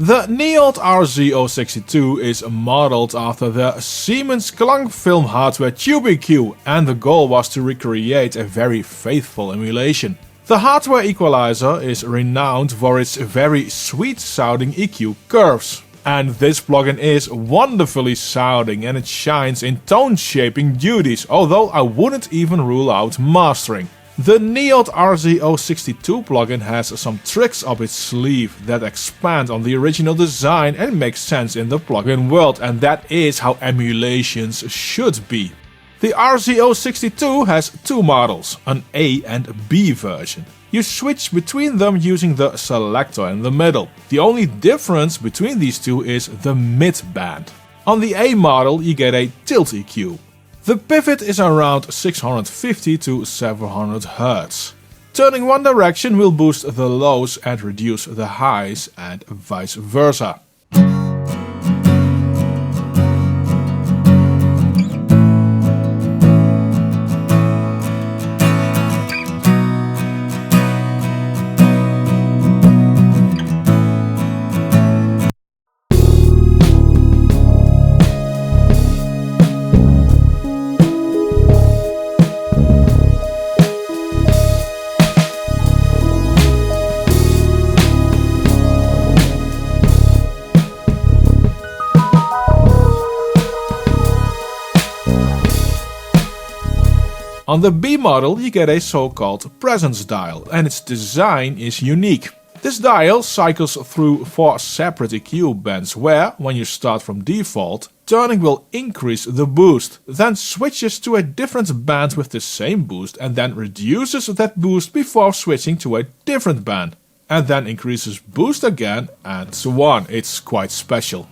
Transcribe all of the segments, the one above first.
The Neold RZ062 is modeled after the Siemens Klangfilm hardware TubeEQ, and the goal was to recreate a very faithful emulation. The hardware equalizer is renowned for its very sweet sounding EQ curves. And this plugin is wonderfully sounding and it shines in tone shaping duties, although I wouldn't even rule out mastering. The Neold RZ062 plugin has some tricks up its sleeve that expand on the original design and make sense in the plugin world, and that is how emulations should be. The RZ062 has two models, an A and B version. You switch between them using the selector in the middle. The only difference between these two is the mid band. On the A model you get a tilt EQ. The pivot is around 650 to 700 Hz. Turning one direction will boost the lows and reduce the highs, and vice versa. On the B model you get a so-called presence dial, and its design is unique. This dial cycles through 4 separate EQ bands where, when you start from default, turning will increase the boost, then switches to a different band with the same boost and then reduces that boost before switching to a different band, and then increases boost again, and so on. It's quite special.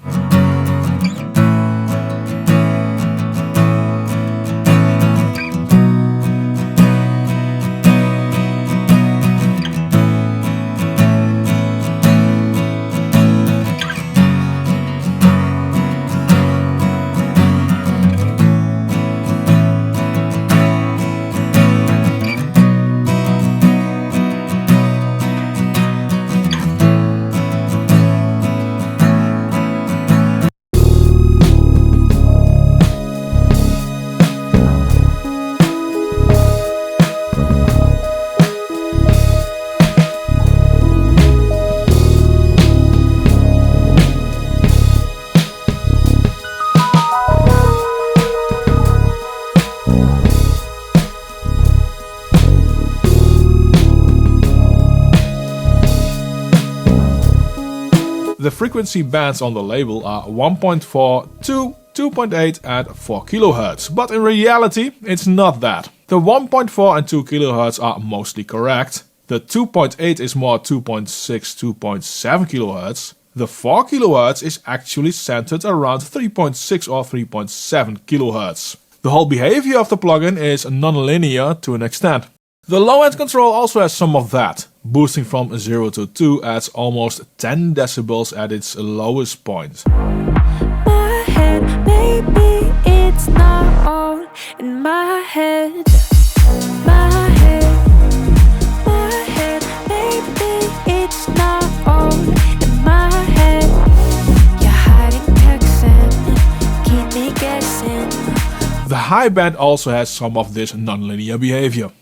The frequency bands on the label are 1.4, 2, 2.8 and 4 kHz, but in reality it's not that. The 1.4 and 2 kHz are mostly correct, the 2.8 is more 2.6, 2.7 kHz, the 4 kHz is actually centered around 3.6 or 3.7 kHz. The whole behavior of the plugin is non-linear to an extent. The low-end control also has some of that. Boosting from 0 to 2 adds almost 10 decibels at its lowest point. My head, maybe it's not all in my head. My head, maybe it's not all in my head. You're hiding texts and keep me guessing. The high band also has some of this non-linear behavior.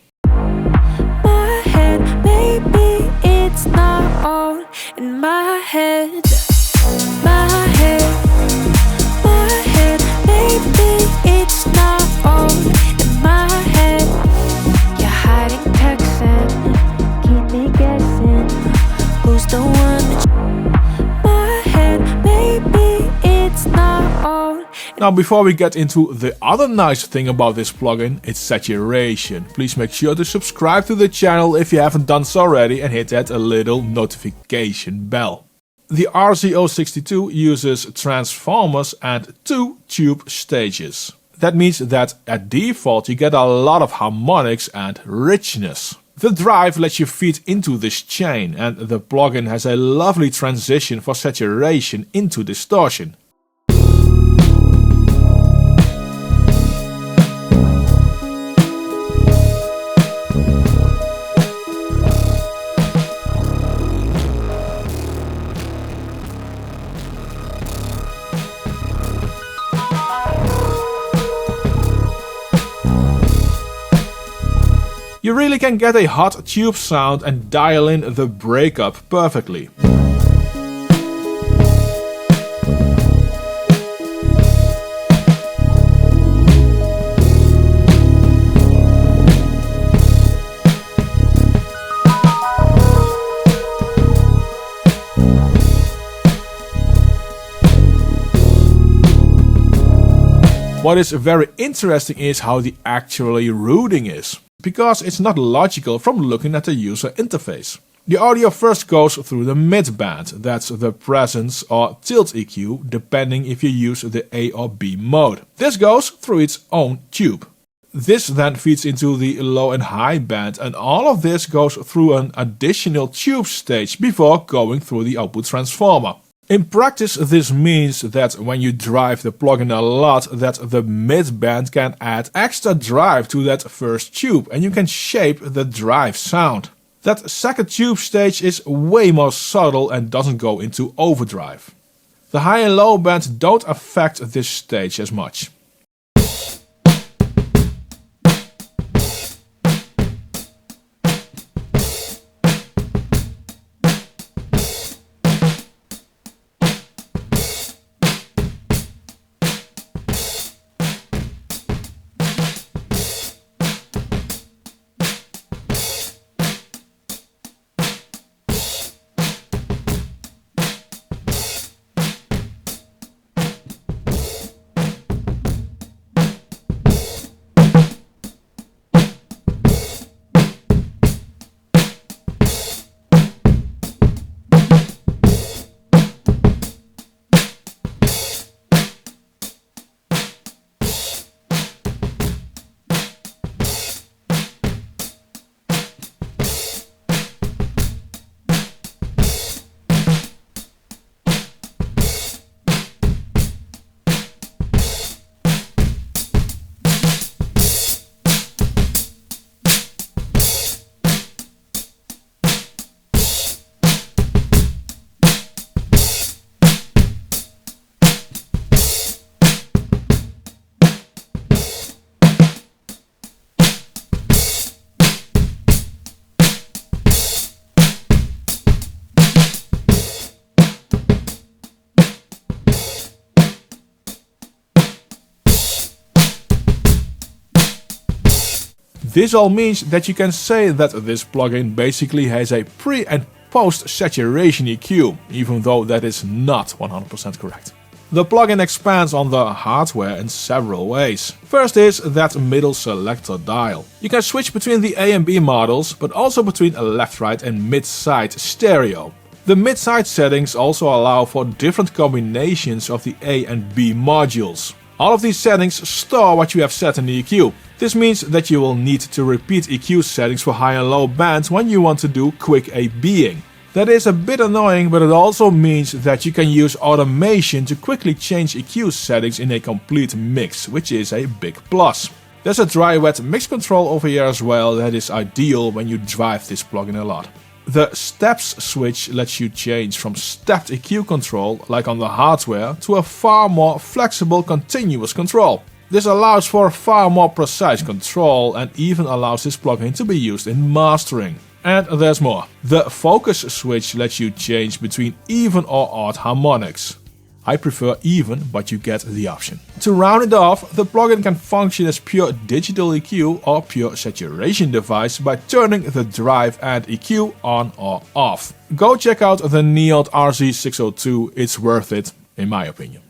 Maybe it's not all in my head. My head, maybe it's not all in my head. You're hiding texts and keep me guessing. Who's the one that my head, maybe it's not all. Now before we get into the other nice thing about this plugin, it's saturation. Please make sure to subscribe to the channel if you haven't done so already and hit that little notification bell. The RZ062 uses transformers and 2 tube stages. That means that at default you get a lot of harmonics and richness. The drive lets you feed into this chain, and the plugin has a lovely transition for saturation into distortion. You really can get a hot tube sound and dial in the breakup perfectly. What is very interesting is how the actually routing is, because it's not logical from looking at the user interface. The audio first goes through the midband, that's the presence or tilt EQ, depending if you use the A or B mode. This goes through its own tube. This then feeds into the low and high band, and all of this goes through an additional tube stage before going through the output transformer. In practice, this means that when you drive the plugin a lot, that the midband can add extra drive to that first tube and you can shape the drive sound. That second tube stage is way more subtle and doesn't go into overdrive. The high and low band don't affect this stage as much. This all means that you can say that this plugin basically has a pre and post saturation EQ, even though that is not 100% correct. The plugin expands on the hardware in several ways. First is that middle selector dial. You can switch between the A and B models, but also between a left, right and mid-side stereo. The mid-side settings also allow for different combinations of the A and B modules. All of these settings store what you have set in the EQ. This means that you will need to repeat EQ settings for high and low bands when you want to do quick A-Bing. That is a bit annoying, but it also means that you can use automation to quickly change EQ settings in a complete mix, which is a big plus. There's a dry-wet mix control over here as well that is ideal when you drive this plugin a lot. The steps switch lets you change from stepped EQ control, like on the hardware, to a far more flexible continuous control. This allows for far more precise control and even allows this plugin to be used in mastering. And there's more. The focus switch lets you change between even or odd harmonics. I prefer even, but you get the option. To round it off, the plugin can function as pure digital EQ or pure saturation device by turning the drive and EQ on or off. Go check out the Neold RZ602, it's worth it, in my opinion.